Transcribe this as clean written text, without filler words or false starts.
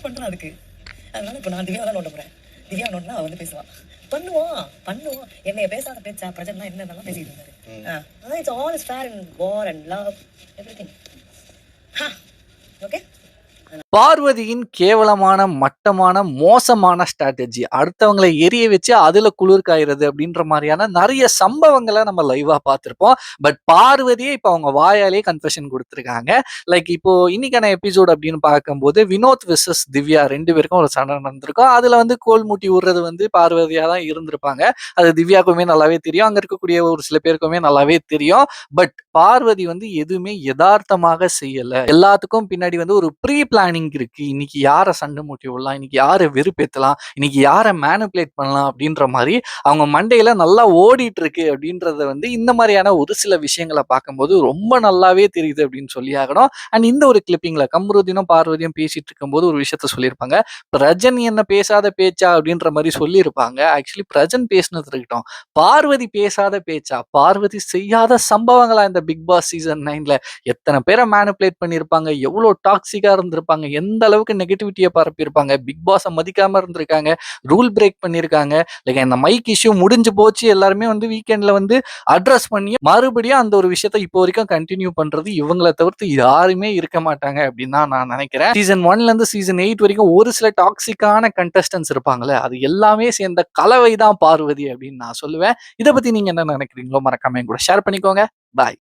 பண்றான் அதுக்கு. அதனால இப்ப நான் திவ்யா தான் நோட்ட போறேன். திவ்யா நோட்னா அவ வந்து பேசுவான். பண்ணுவோம். என்னைய பேசாத பேச்சா பிரஜன்னா என்னென்னலாம் பேசிட்டு இருந்தாரு. அதான் it's all is fair in war and love everything. Okay. பார்வதியின் கேவலமான மட்டமான மோசமான ஸ்ட்ராட்டஜி அடுத்தவங்களை எரிய வச்சு அதுல குளிர் காயுறது அப்படின்ற மாதிரியான நிறைய சம்பவங்களை நம்ம லைவா பார்த்திருப்போம். பட் பார்வதியே இப்ப அவங்க வாயாலே கன்ஃபெஷன் கொடுத்திருக்காங்க. லைக் இப்போ இன்னைக்கான எபிசோட் அப்படின்னு பார்க்கும்போது வினோத் விசஸ் திவ்யா 2 பேருக்கும் ஒரு சண்டை நடந்திருக்கும். அதுல வந்து கோல் மூட்டி விடுறது வந்து பார்வதியா தான் இருந்திருப்பாங்க. அது திவ்யாக்குமே நல்லாவே தெரியும், அங்க இருக்கக்கூடிய ஒரு சில பேருக்குமே நல்லாவே தெரியும். பட் பார்வதி வந்து எதுவுமே யதார்த்தமாக செய்யல. எல்லாத்துக்கும் பின்னாடி வந்து ஒரு ப்ரீ பிளானிங் இருக்கு. இன்னைக்கு யாரை சண்டை மூட்டி விடலாம், இன்னைக்கு யாரை வெறுப்பேத்தலாம், இன்னைக்கு யாரை மேனிபுலேட் பண்ணலாம் அப்படின்ற மாதிரி அவங்க மண்டையில நல்லா ஓடிட்டு இருக்கு அப்படின்றத வந்து இந்த மாதிரியான ஒரு சில விஷயங்களை பார்க்கும்போது ரொம்ப நல்லாவே தெரியுது அப்படின்னு சொல்லி ஆகணும். அண்ட் இந்த ஒரு கிளிப்பிங்ல கம்ருதீனும் பார்வதியும் பேசிட்டு இருக்கும்போது ஒரு விஷயத்த சொல்லியிருப்பாங்க. பிரஜன் என்ன பேசாத பேச்சா அப்படின்ற மாதிரி சொல்லியிருப்பாங்க. ஆக்சுவலி பிரஜன் பேசினது இருக்கட்டும், பார்வதி பேசாத பேச்சா, பார்வதி செய்யாத சம்பவங்களா இந்த பிக் பாஸ் சீசன் 9ல எத்தனை பேரை மேனிபுலேட் பண்ணியிருப்பாங்க, எவ்வளோ டாக்ஸிக்கா இருந்திருப்பாங்க, எந்த அளவுக்கு நெகட்டிவிட்டியை பரப்பியிருப்பாங்க, பிக் பாஸை மதிக்காம இருந்திருக்காங்க, ரூல் பிரேக் பண்ணியிருக்காங்க. லைக் இந்த மைக் இஷ்யூ முடிஞ்சு போச்சு, எல்லாருமே வந்து வீக்கெண்ட்ல வந்து அட்ரஸ் பண்ணி மறுபடியும் அந்த ஒரு விஷயத்தை இப்போ வரைக்கும் கண்டினியூ பண்றது இவங்களை தவிர்த்து யாருமே இருக்க மாட்டாங்க அப்படின்னு தான் நான் நினைக்கிறேன். சீசன் 1ல இருந்து சீசன் 8 வரைக்கும் ஒரு சில டாக்ஸிக்கான கண்டஸ்டன்ஸ் இருப்பாங்களே, அது எல்லாமே சேர்ந்த கலவை தான் பார்வதி அப்படின்னு நான் சொல்லுவேன். இதை பத்தி நீங்க என்ன நினைக்கிறீங்களோ மறக்காம என் கூட ஷேர் பண்ணிக்கோங்க. பாய்.